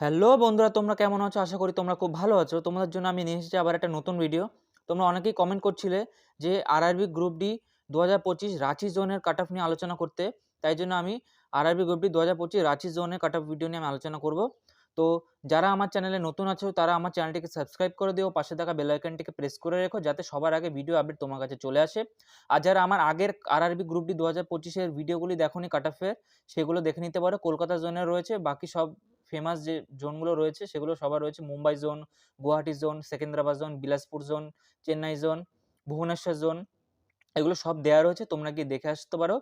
Hello বন্ধুরা, তোমরা কেমন আছো? আশা করি তোমরা খুব ভালো আছো। তোমাদের জন্য আমি নিয়ে এসেছি আবার একটা নতুন ভিডিও। তোমরা অনেকেই কমেন্ট করছিলে যে আরআরবি গ্রুপ ডি 2025 রাঁচি জোনের কাট অফ নিয়ে আলোচনা করতে। তাই জন্য আমি আরআরবি গ্রুপ ডি 2025 রাঁচি জোনের কাট অফ ভিডিও নিয়ে আমি আলোচনা করব। তো যারা আমার চ্যানেলে নতুন আছো তারা আমার চ্যানেলটিকে সাবস্ক্রাইব করে দিও, পাশে থাকা বেল আইকনটিকে প্রেস করে রেখো যাতে সবার আগে ভিডিও আপডেট তোমার কাছে চলে আসে। আর যারা আমার আগের আরআরবি গ্রুপ ডি 2025 এর ভিডিওগুলি দেখোনি কাট অফের, সেগুলো দেখে নিতে পারো। কলকাতা জোনে রয়েছে, বাকি সব ফেমাস যে জোনগুলো রয়েছে সেগুলো সবার রয়েছে। Mumbai zone, Guwahati zone, Secunderabad zone, Bilaspur zone, Chennai zone, Bhubaneswar zone, এগুলো সব দেওয়া রয়েছে, তোমরা গিয়ে দেখে আসতে পারো।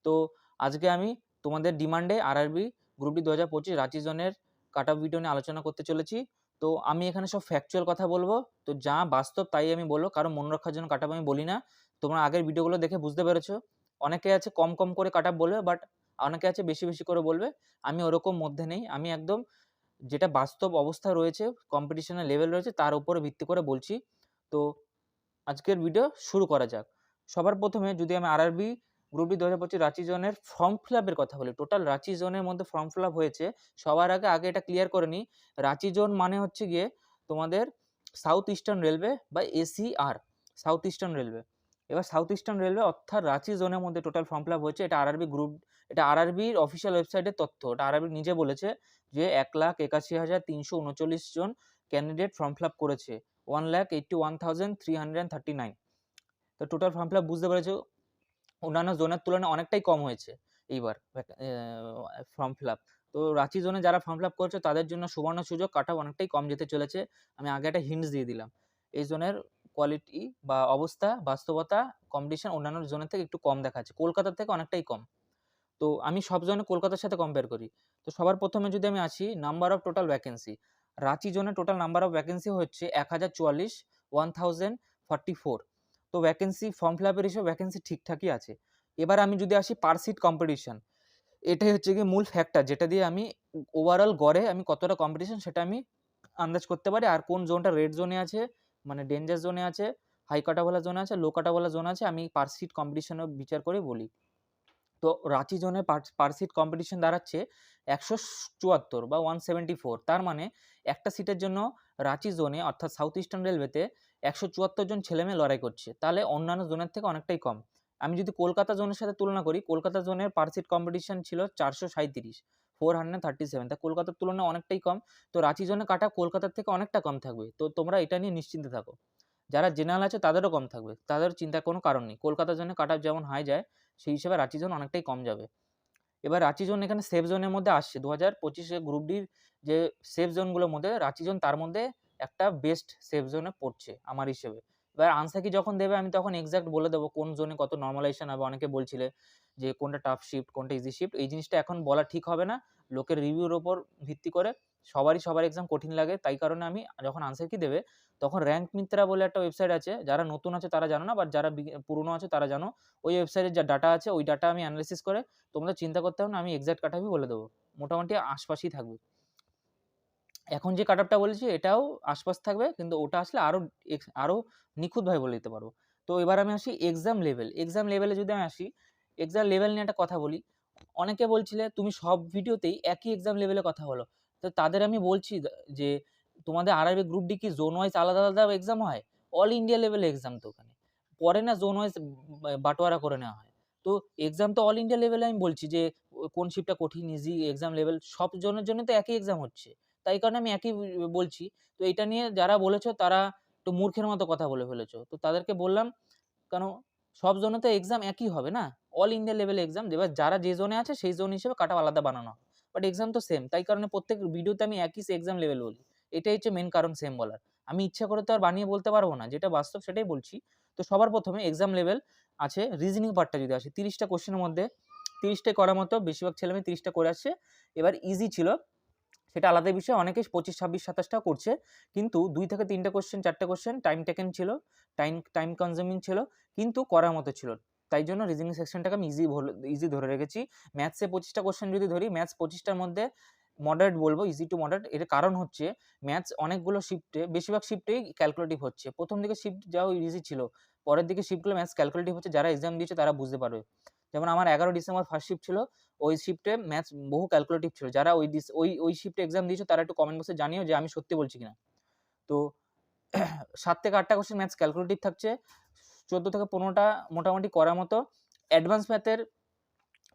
তো আজকে আমি তোমাদের ডিমান্ডে আরআরবি গ্রুপ ডি 2025 রাঁচি জোনের কাট অফ ভিডিও নিয়ে আলোচনা করতে চলেছি। তো আমি এখানে সব ফ্যাকচুয়াল কথা বলবো, তো যা বাস্তব তাই আমি বলবো, কারণ মনে রাখার জন্য কাট অফ আমি বলি না। তোমরা আগের ভিডিওগুলো দেখে বুঝতে পেরেছো। অনেকে আছে কম কম করে কাট অফ বলবে, বাট অনেকে আছে বেশি বেশি করে বলবে। আমি ওরকম মধ্যে নেই, আমি একদম যেটা বাস্তব অবস্থা রয়েছে, কম্পিটিশনের লেভেল রয়েছে তার উপরে ভিত্তি করে বলছি। তো আজকের ভিডিও শুরু করা যাক। সবার প্রথমে যদি আমি আরআরবি গ্রুপ ডি 2025 রাঁচি জোনের ফর্ম ফিল আপের কথা বলি, টোটাল রাঁচি জোনের মধ্যে ফর্ম ফিল আপ হয়েছে। সবার আগে এটা ক্লিয়ার করে নিই, রাঁচি জোন মানে হচ্ছে গিয়ে তোমাদের সাউথ ইস্টার্ন রেলওয়ে বা এসিআর, সাউথ ইস্টার্ন রেলওয়ে। এবার সাউথ ইস্টার্ন রেলওয়ে অর্থাৎ রাঁচি জোনের মধ্যে টোটাল ফর্ম ফিল আপ হয়েছে। এটা আরআরবি গ্রুপ, এটা আরআরবির অফিসিয়াল ওয়েবসাইটের তথ্য। এটা আরআরবি নিজে বলেছে যে 1,81,339 জন ক্যান্ডিডেট ফর্ম ফিল আপ করেছে। 1,81,339। তো টোটাল ফর্ম ফিল আপ বুঝতে পেরেছো, অন্যান্য জোনের তুলনায় অনেকটাই কম হয়েছে এইবার ফর্ম ফিল আপ। তো রাঁচি জোনে যারা ফর্ম ফিল আপ করছে তাদের জন্য সুবর্ণ সুযোগ, কাট অফ অনেকটাই কম যেতে চলেছে। আমি আগে একটা হিন্টস দিয়ে দিলাম। এই জোনের কোয়ালিটি বা অবস্থা, বাস্তবতা, কম্পিটিশন অন্যান্য জোনের থেকে একটু কম দেখাচ্ছে, কলকাতার থেকে অনেকটাই কম। তো আমি সব জোনে কলকাতার সাথে কম্পেয়ার করি। তো সবার প্রথমে যদি আমি আসি number of total vacancy, Ranchi জোনে টোটাল নাম্বার অফ ভ্যাকেন্সি হচ্ছে 1044, 1044। তো ভ্যাকেন্সি ফর্ম ফিল আপের হিসেবে ভ্যাকেন্সি ঠিকঠাকই আছে। এবার আমি যদি আসি পার সিট কম্পিটিশন, এটাই হচ্ছে গিয়ে মূল ফ্যাক্টর যেটা দিয়ে আমি ওভারঅল গড়ে আমি কতটা কম্পিটিশন সেটা আমি আন্দাজ করতে পারি, আর কোন জোনটা রেড জোনে আছে মানে ডেঞ্জার জোনে আছে, হাই কাটাওয়ালা জোন আছে, লো কাটাওয়ালা জোন আছে, আমি পার সিট কম্পিটিশনের বিচার করে বলি। তো রাঁচি জোনে পার সিট কম্পিটিশন দাঁড়াচ্ছে 174 বা 174। তার মানে একটা সিটের জন্য রাঁচি জোনে অর্থাৎ সাউথ ইস্টার্ন রেলওয়েতে 174 জন ছেলেমেয়ে লড়াই করছে, তাহলে অন্যান্য জোনের থেকে অনেকটাই কম। আমি যদি কলকাতা জোনের সাথে তুলনা করি, কলকাতা জোনের পার সিট কম্পিটিশন ছিল 437, 437, তা কলকাতার তুলনায় অনেকটাই কম। তো রাঁচি জোনে কাটা কলকাতার থেকে অনেকটা কম থাকবে, তো তোমরা এটা নিয়ে নিশ্চিন্তে থাকো। যারা জেনারেল আছে তাদেরও কম থাকবে, তাদের চিন্তার কোনো কারণ নেই। কলকাতার জন্য কাট অফ যেমন হাই যায়, সেই হিসেবে রাঁচি জোন অনেকটাই কম যাবে। এবার রাঁচি জোন এখানে সেফ জোনের মধ্যে আসছে। 2025 গ্রুপ ডির যে সেফ জোনগুলোর মধ্যে রাঁচি জোন তার মধ্যে একটা বেস্ট সেফ জোনে পড়ছে আমার হিসেবে। এবার আনসার কি যখন দেবে আমি তখন এক্সাক্ট বলে দেবো কোন জোনে কত নর্মালাইজেশন হবে। অনেকে বলছিলে যে কোনটা টাফ শিফট কোনটা ইজি শিফট, এই জিনিসটা এখন বলা ঠিক হবে না। লোকের রিভিউর ওপর ভিত্তি করে সবার এক্সাম কঠিন লাগে, তাই কারণে আমি যখন আনসার কি দেবে তখন র্যাঙ্ক মিত্রা বলে একটা ওয়েবসাইট আছে, যারা নতুন আছে তারা জানো না, বাট যারা পুরনো আছে তারা জানো। ওই ওয়েবসাইটের যা ডাটা আছে ওই ডাটা আমি অ্যানালিসিস করে, তোমাদের চিন্তা করতে হবে না, আমি এক্সাক্ট কাট অফই বলে দেবো। মোটামুটি আশপাশেই থাকবে। এখন যে কাট অফটা বলেছি এটাও আশপাশ থাকবে, কিন্তু ওটা আসলে আরও নিখুঁতভাবে বলে দিতে পারবো। তো এবার আমি আসি এক্সাম লেভেল। এক্সাম লেভেলে যদি আমি আসি, এক্সাম লেভেল নিয়ে একটা কথা বলি। অনেকে বলছিলে তুমি সব ভিডিওতেই একই এক্সাম লেভেলে কথা বলো, তো তাদের আমি বলছি যে তোমাদের আরআরবি গ্রুপ ডি কি জোন ওয়াইজ আলাদা আলাদা এক্সাম হয়? অল ইন্ডিয়া লেভেলে এক্সাম তো ওখানে পরে না জোন ওয়াইজ বাটোয়ারা করে নেওয়া হয়। তো এক্সাম তো অল ইন্ডিয়া লেভেলে আমি বলছি যে কোন শিফটটা কঠিন ইজি এক্সাম লেভেল সব জনের জন্য তো একই এক্সাম হচ্ছে, তাই কারণে আমি একই বলছি। তো এটা নিয়ে যারা বলেছো তারা একটু মূর্খের মতো কথা বলে ফেলেছো, তো তাদেরকে বললাম কেন, সব জোনে তো এক্সাম একই হবে না, অল ইন্ডিয়া লেভেল এক্সাম। এবার যারা যে জোনে আছে সেই জোন হিসেবে কাটা আলাদা বানানো হয়, বাট এক্সাম তো সেম, তাই কারণে প্রত্যেক ভিডিওতে আমি একই এক্সাম লেভেল বলি। এটাই হচ্ছে মেন কারণ সেম বলার। আমি ইচ্ছা করে তো আর বানিয়ে বলতে পারবো না, যেটা বাস্তব সেটাই বলছি। তো সবার প্রথমে এক্সাম লেভেল আছে। রিজনিং পার্টটা যদি আসে, 30টা কোশ্চেনের মধ্যে 30টাই করার মতো, বেশিরভাগ ছেলেমেয়ে 30টা করে আসছে। এবার ইজি ছিল সেটা আলাদা বিষয়, অনেকে 25, 26, 27টাও করছে, কিন্তু 2 থেকে 3টে কোশ্চেন 4টে কোশ্চেন টাইম টেকেন ছিল, টাইম কনজিউমিং ছিল, কিন্তু করার মতো ছিল। তাই জন্য রিজনিং সেকশনটাকে আমি ইজি ধরে রেখেছি। ম্যাথসে 25টা কোশ্চেন যদি ধরি, ম্যাথস 25টার মধ্যে মডারেট বলবো, ইজি টু মডারেট। এর কারণ হচ্ছে ম্যাথস অনেকগুলো শিফটে, বেশিরভাগ শিফটেই ক্যালকুলেটিভ হচ্ছে। প্রথম দিকে শিফট যাও ইজি ছিল, পরের দিকে শিফটগুলো ম্যাথস ক্যালকুলেটিভ হচ্ছে, যারা এক্সাম দিয়েছে তারা বুঝতে পারবে। যেমন আমার 11 ডিসেম্বর ফার্স্ট শিফট ছিল, ওই শিফটে ম্যাথস বহু ক্যালকুলেটিভ ছিল। যারা ওই শিফটে এক্সাম দিয়েছো তারা একটু কমেন্ট বক্সে জানিও যে আমি সত্যি বলছি কিনা। তো 7 থেকে 8টা কোশ্চেন ম্যাথস ক্যালকুলেটিভ থাকছে, 14 থেকে 15টা মোটামুটি করার মতো। অ্যাডভান্স ম্যাথের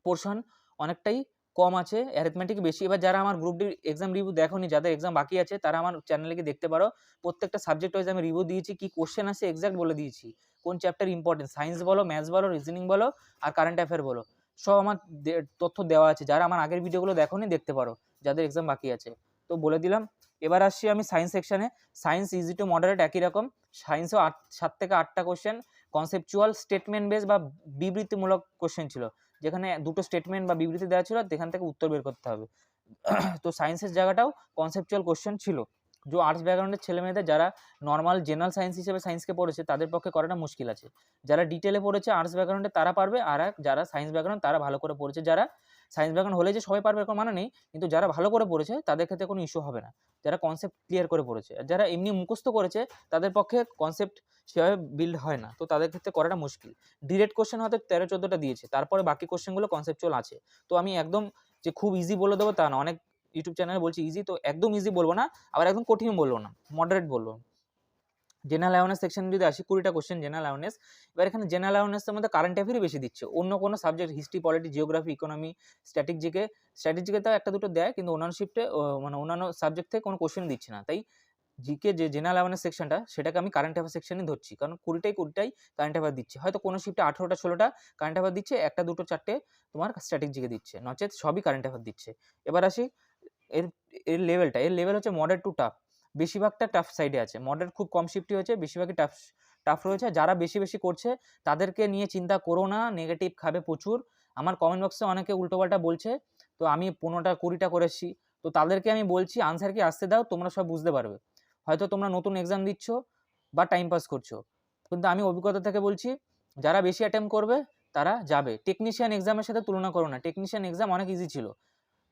পোর্শন অনেকটাই কম আছে, অ্যারিথমেটিক বেশি। এবার যারা আমার গ্রুপ ডি এক্সাম রিভিউ দেখোনি, যাদের এক্সাম বাকি আছে, তারা আমার চ্যানেলে গিয়ে দেখতে পারো। প্রত্যেকটা সাবজেক্ট ওয়াইজ আমি রিভিউ দিয়েছি, কি কোশ্চেন আছে এক্সাক্ট বলে দিয়েছি, কোন চ্যাপ্টার ইম্পর্টেন্ট, সায়েন্স বলো, ম্যাথস বলো, রিজনিং বলো, আর কারেন্ট অ্যাফেয়ার বলো, সব আমার তথ্য দেওয়া আছে। যারা আমার আগের ভিডিওগুলো দেখোনি দেখতে পারো, যাদের এক্সাম বাকি আছে। তো বলে দিলাম। এবার আসছি আমি সায়েন্স সেকশনে। সায়েন্স ইজি টু মডারেট একই রকম। সায়েন্সেও 7 থেকে 8টা কোশ্চেন কনসেপচুয়াল স্টেটমেন্ট বেস বা বিবৃতিমূলক কোশ্চেন ছিল, যেখানে দুটো স্টেটমেন্ট বা বিবৃতি দেওয়া ছিল, সেখান থেকে উত্তর বের করতে হবে। তো সায়েন্সের জায়গাটাও কনসেপচুয়াল কোশ্চেন ছিল, যে আর্টস ব্যাকগ্রাউন্ডের ছেলে মেয়েদের যারা নর্মাল জেনারেল সায়েন্স হিসেবে সায়েন্সকে পড়েছে তাদের পক্ষে করাটা মুশকিল আছে। যারা ডিটেলে পড়েছে আর্টস ব্যাকগ্রাউন্ডে তারা পারবে, আর যারা সায়েন্স ব্যাকগ্রাউন্ড তারা ভালো করে পড়েছে। যারা সায়েন্স ব্যাকগ্রাউন্ড হলে যে সবাই পারবে এরকম মানে নেই, কিন্তু যারা ভালো করে পড়েছে তাদের ক্ষেত্রে কোনো ইস্যু হবে না, যারা কনসেপ্ট ক্লিয়ার করে পড়েছে। আর যারা এমনি মুখস্থ করেছে তাদের পক্ষে কনসেপ্ট সেভাবে বিল্ড হয় না, তো তাদের ক্ষেত্রে করাটা মুশকিল। ডিরেক্ট কোশ্চেন হয়তো 13-14টা দিয়েছে, তারপরে বাকি কোশ্চেনগুলো কনসেপচুয়াল আছে। তো আমি একদম যে খুব ইজি বলে দেবো তা না, অনেক ইউটিউব চ্যানেলে বলছি ইজি, তো একদম ইজি বলবো না, আবার একদম কঠিন বলবো না, মডারেট বলবো। জেনারেল অ্যাওয়ারনেস সেকশন যদি আসি, 20টা কোশ্চেন জেনারেল অ্যাওয়ারনেস। এবার এখানে জেনারেল অ্যাওয়ারনেসের মধ্যে কারেন্ট অ্যাফেয়ারই বেশি দিচ্ছে, অন্য কোনো subject history, polity, geography, economy, স্ট্র্যাটেজিকে তাও একটা দুটো দেয়, কিন্তু অন্যান্য শিফটে মানে অন্যান্য সাবজেক্ট থেকে কোনো কোশ্চেন দিচ্ছে না। তাই জিকে যে জেনারেল অ্যাওয়ারনেস সেকশনটা, সেটাকে আমি কারেন্ট অ্যাফেয়ার সেকশনই ধরছি, কারণ 20টাই কারেন্ট অ্যাফেয়ার দিচ্ছে। হয়তো কোনো শিফটে 18টা-16টা কারেন্ট অ্যাফেয়ার দিচ্ছে, একটা দুটো চারটে তোমার স্ট্র্যাটেজিকে দিচ্ছে, নচেত সবই কারেন্ট অ্যাফেয়ার দিচ্ছে। এবার আসি এর এর লেভেলটা, এর লেভেল হচ্ছে মডারেট টু টাফ। বেশিরভাগটা টাফ সাইডে আছে, মডারেট খুব কম শিফটই হয়েছে, বেশিরভাগই টাফ রয়েছে। যারা বেশি করছে তাদেরকে নিয়ে চিন্তা করো না, নেগেটিভ খাবে প্রচুর। আমার কমেন্ট বক্সে অনেকে উল্টোপাল্টা বলছে, তো আমি 15টা 20টা করেছি, তো তাদেরকে আমি বলছি আনসার কি আসতে দাও, তোমরা সব বুঝতে পারবে। হয়তো তোমরা নতুন এক্সাম দিচ্ছ বা টাইম পাস করছো, কিন্তু আমি অভিজ্ঞতা থেকে বলছি, যারা বেশি অ্যাটেম্প করবে তারা যাবে। টেকনিশিয়ান এক্সামের সাথে তুলনা করো না, টেকনিশিয়ান এক্সাম অনেক ইজি ছিল,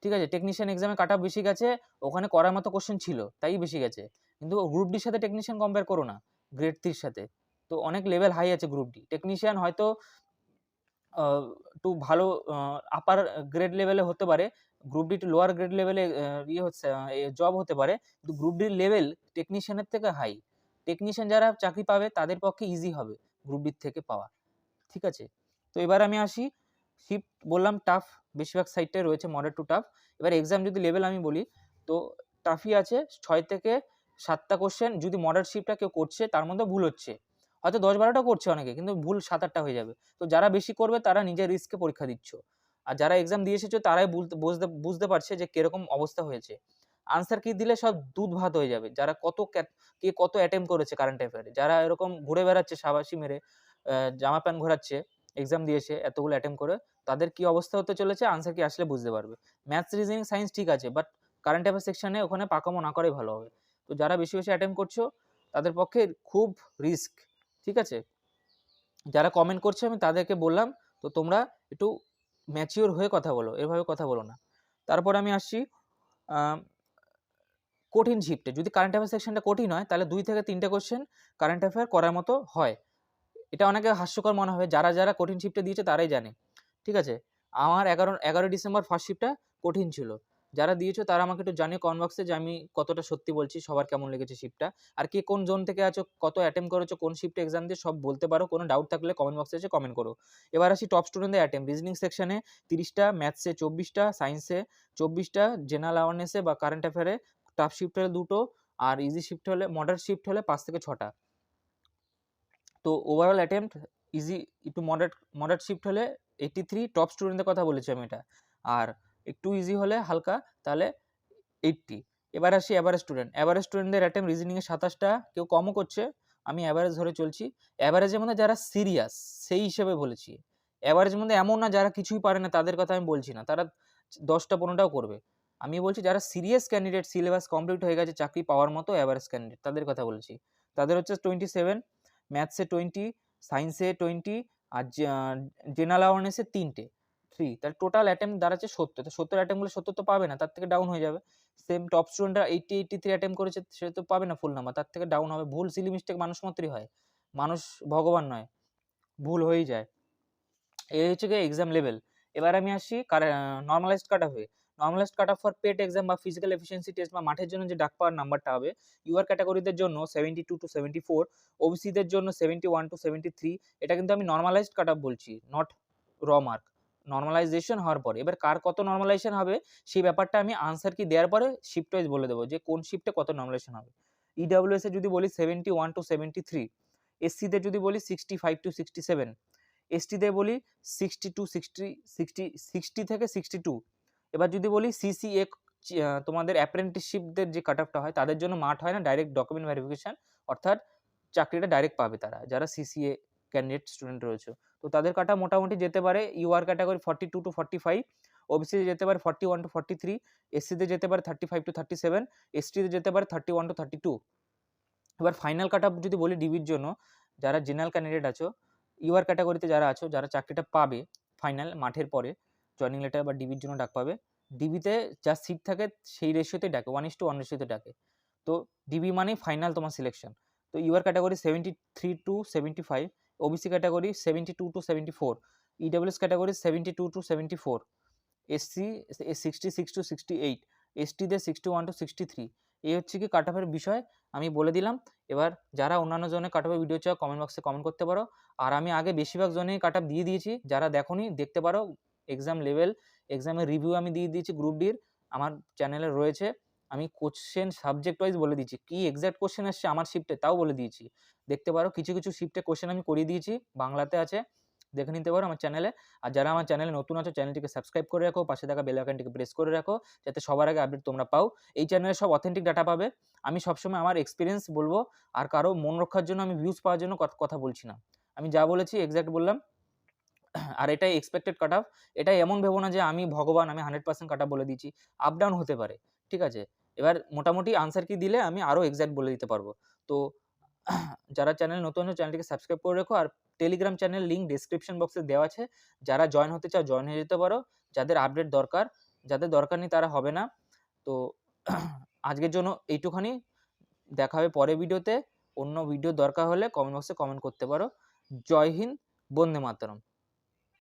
ঠিক আছে, টেকনিশিয়ান এক্সামে কাট অফ বেশি গেছে, ওখানে করার মতো কোশ্চেন ছিল তাই বেশি গেছে, কিন্তু গ্রুপ ডির সাথে টেকনিশিয়ান কম্পেয়ার করো না, গ্রেড 3 সাথে। তো অনেক লেভেল হাই আছে গ্রুপ ডি। টেকনিশিয়ান হয়তো একটু ভালো আপার গ্রেড লেভেলে হতে পারে, গ্রুপ ডি একটু লোয়ার গ্রেড লেভেলে ইয়ে হচ্ছে জব হতে পারে, কিন্তু গ্রুপ ডির লেভেল টেকনিশিয়ানের থেকে হাই। টেকনিশিয়ান যারা চাকরি পাবে তাদের পক্ষে ইজি হবে গ্রুপ ডির থেকে পাওয়া, ঠিক আছে। তো এবার আমি আসি, শিফট বললাম টাফ, বেশিরভাগ সাইডটাই রয়েছে মডারেট টু টাফ। এবার এক্সাম যদি লেভেল আমি বলি, তো টাফই আছে, 6 থেকে 7টা কোশ্চেন যদি মডারেট শিফটটা কেউ করছে, তার মধ্যে ভুল হচ্ছে, হয়তো 10-12টা করছে অনেকে, কিন্তু ভুল 7-8টা হয়ে যাবে। তো যারা বেশি করবে তারা নিজের রিস্কে পরীক্ষা দিচ্ছ, আর যারা এক্সাম দিয়ে এসেছো তারাই বুঝতে পারছে যে কিরকম অবস্থা হয়েছে। আনসার কি দিলে সব দুধ ভাত হয়ে যাবে, যারা কে কত অ্যাটেম্প করেছে কারেন্ট অ্যাফেয়ারে, যারা এরকম ঘুরে বেড়াচ্ছে সাবাসি মেরে, জামা প্যান্ট ঘোরাচ্ছে, এক্সাম দিয়েছে এতগুলো অ্যাটেম্প করে, তাদের কি অবস্থা হতে চলেছে আনসার কি আসলে বুঝতে পারবে। ম্যাথস, রিজনিং, সায়েন্স ঠিক আছে, বাট কারেন্ট অ্যাফেয়ার সেকশনে ওখানে পাকামো না করাই ভালো হবে। তো যারা বেশি অ্যাটেম্প করছো তাদের পক্ষে খুব রিস্ক, ঠিক আছে। যারা কমেন্ট করছে আমি তাদেরকে বললাম, তো তোমরা একটু ম্যাচিওর হয়ে কথা বলো, এভাবে কথা বলো না। তারপর আমি আসছি কঠিন শিফটে। যদি কারেন্ট অ্যাফেয়ার সেকশনটা কঠিন হয়, তাহলে 2 থেকে 3টে কোশ্চেন কারেন্ট অ্যাফেয়ার করার মতো হয়। এটা অনেকে হাস্যকর মনে হবে, যারা কঠিন শিফটে দিয়েছে তারাই জানে, ঠিক আছে। আমার 11 ডিসেম্বর ফার্স্ট শিফটটা কঠিন ছিল। যারা দিয়েছো তারা আমাকে একটু জানিও কমেন্ট বক্সে যে আমি কতটা সত্যি বলছি, সবার কেমন লেগেছে শিফটটা, আর কে কোন জোন থেকে আছো, কত অ্যাটেম্প করেছো, কোন শিফটে এক্সাম দিয়ে সব বলতে পারো। কোনো ডাউট থাকলে কমেন্ট বক্সে এসে কমেন্ট করো। এবার আসি টপ স্টুডেন্টদের অ্যাটেম্প। রিজনিং সেকশনে 30টা, ম্যাথসে 24টা, সায়েন্সে 24টা, জেনারেল অ্যাওয়ারনেসে বা কারেন্ট অ্যাফেয়ারে টাফ শিফট হলে 2টো, আর ইজি শিফট হলে, মডারেট শিফট হলে 5 থেকে 6টা। তো ওভারঅল অ্যাটেম্প্ট ইজি একটু মডারেট শিফট হলে 83, টপ স্টুডেন্টদের কথা বলেছি আমি এটা, আর একটু ইজি হলে হালকা তাহলে 80। এবার আসি অ্যাভারেজ স্টুডেন্টদের অ্যাটেম্প্ট রিজনিংয়ে 27টা, কেউ কমও করছে, আমি অ্যাভারেজ ধরে চলছি। অ্যাভারেজের মধ্যে যারা সিরিয়াস সেই হিসেবে বলেছি, অ্যাভারেজের মধ্যে এমন না যারা কিছুই পারে না তাদের কথা আমি বলছি না, তারা 10টা-15টাও করবে। আমি বলছি যারা সিরিয়াস ক্যান্ডিডেট, সিলেবাস কমপ্লিট হয়ে গেছে, চাকরি পাওয়ার মতো অ্যাভারেজ ক্যান্ডিডেট, তাদের কথা বলছি। তাদের হচ্ছে 27, ম্যাথসে 20, সায়েন্সে 20, আর জেনারেল অ্যাওয়ারনেসে 3, তার টোটাল অ্যাটেম্প দাঁড়াচ্ছে 70। তো 70 অ্যাটেম্প বলে 70 তো পাবে না, তার থেকে ডাউন হয়ে যাবে। সেম টপ স্টুডেন্টরা 83 অ্যাটেম্প করেছে, সে তো পাবে না ফুল নাম্বার, তার থেকে ডাউন হবে। ভুল সিলি মিস্টেক মানুষ মাত্রই হয়, মানুষ ভগবান নয়, ভুল হয়েই যায়। এই হচ্ছে গিয়ে এক্সাম লেভেল। এবার আমি আসি নর্মালাইজড কাট অফে। Normalized cut off for PET exam বা ফিজিক্যাল এফিসিয়েন্সি টেস্ট বা মাঠের জন্য যে ডাক পাওয়ার নাম্বারটা হবে, ইউআর ক্যাটাগরিদের জন্য 72 to 74, ওবিসিদের জন্য 71 to 73। এটা কিন্তু আমি নর্মালাইজড কাট অফ বলছি, নট র মার্ক। নর্মালাইজেশন হওয়ার পরে এবার কার কত নর্মালাইজেশন হবে সেই ব্যাপারটা আমি আনসার কি দেওয়ার পরে শিফট ওয়াইজ বলে দেবো যে কোন শিফটে কত নর্মালাইজেশন হবে। ইডব্লিউএস এ যদি বলি 71 to 73, এসসিতে যদি বলি 65 to 67, এসটিতে বলি 60 to 60 থেকে 62। এবার যদি বলি সিসিএ তোমাদের অ্যাপ্রেন্টিসশিপদের যে কাট অফটা হয় তাদের জন্য মাঠ হয় না, ডাইরেক্ট ডকুমেন্ট ভেরিফিকেশন, অর্থাৎ চাকরিটা ডাইরেক্ট পাবে তারা যারা সিসিএ ক্যান্ডিডেট স্টুডেন্ট রয়েছে। তো তাদের কাটা মোটামুটি যেতে পারে ইউআর ক্যাটাগরি 42 to 45, ওবিসিতে যেতে পারে 41 to 43, এসসিতে যেতে পারে 35 to 37, এসটিতে যেতে পারে 31 to 32। এবার ফাইনাল কাট অফ যদি বলি ডিবির জন্য, যারা জেনারেল ক্যান্ডিডেট আছো, ইউআর ক্যাটাগরিতে যারা আছো, যারা চাকরিটা পাবে ফাইনাল মাঠের পরে জয়নিং লেটার বা ডিবির জন্য ডাক পাবে, ডিবিতে যা সিট থাকে সেই রেশিওতে ডাকে, 1:1 রেশিওতে ডাকে। তো ডিবি মানেই ফাইনাল তোমার সিলেকশন। তো UR category 73 to 75, OBC category 72 to 74, EWS category 72 to 74, SC 66 to 68, এসটিতে 61 to 63। এই হচ্ছে কি কাট অফের বিষয় আমি বলে দিলাম। এবার যারা অন্যান্য জনের কাট অফের ভিডিও চাও কমেন্ট বক্সে কমেন্ট করতে পারো। আর আমি আগে বেশিরভাগ জনেই কাট অফ দিয়ে দিয়েছি, যারা দেখোনি দেখতে পারো। এক্সাম লেভেল, এক্সামের রিভিউ আমি দিয়ে দিয়েছি গ্রুপ ডির, আমার চ্যানেলে রয়েছে। আমি কোশ্চেন সাবজেক্ট ওয়াইজ বলে দিয়েছি, কি এক্সাক্ট কোশ্চেন আসছে আমার শিফটে তাও বলে দিয়েছি, দেখতে পারো। কিছু কিছু শিফটে কোশ্চেন আমি করিয়ে দিয়েছি, বাংলাতে আছে, দেখে নিতে পারো আমার চ্যানেলে। আর যারা আমার চ্যানেলে নতুন আছো চ্যানেলটিকে সাবস্ক্রাইব করে রাখো, পাশে থাকা বেল আইকনটিকে প্রেস করে রাখো, যাতে সবার আগে আপডেট তোমরা পাও। এই চ্যানেলে সব অথেন্টিক ডাটা পাবে। আমি সবসময় আমার এক্সপিরিয়েন্স বলবো, আর কারো মন রক্ষার জন্য আমি ভিউজ পাওয়ার জন্য কথা বলছি না। আমি যা বলেছি এক্স্যাক্ট বললাম। আর এটাই এক্সপেক্টেড কাট অফ। এটাই এমন ভেবো না যে আমি ভগবান, আমি 100% কাট অফ বলে দিচ্ছি, আপ ডাউন হতে পারে, ঠিক আছে। এবার মোটামুটি আনসার কি দিলে আমি আরও এক্স্যাক্ট বলে দিতে পারবো। তো যারা চ্যানেল নতুন আছে চ্যানেলটিকে সাবস্ক্রাইব করে রেখো। আর টেলিগ্রাম চ্যানেল লিঙ্ক ডেসক্রিপশন বক্সে দেওয়া আছে, যারা জয়েন হতে চাও জয়েন হয়ে যেতে পারো। যাদের আপডেট দরকার, যাদের দরকার নেই তারা হবে না। তো আজকের জন্য এইটুখানি, দেখা হবে পরের ভিডিওতে। অন্য ভিডিও দরকার হলে কমেন্ট বক্সে কমেন্ট করতে পারো। জয় হিন্দ, বন্দে মাতরম।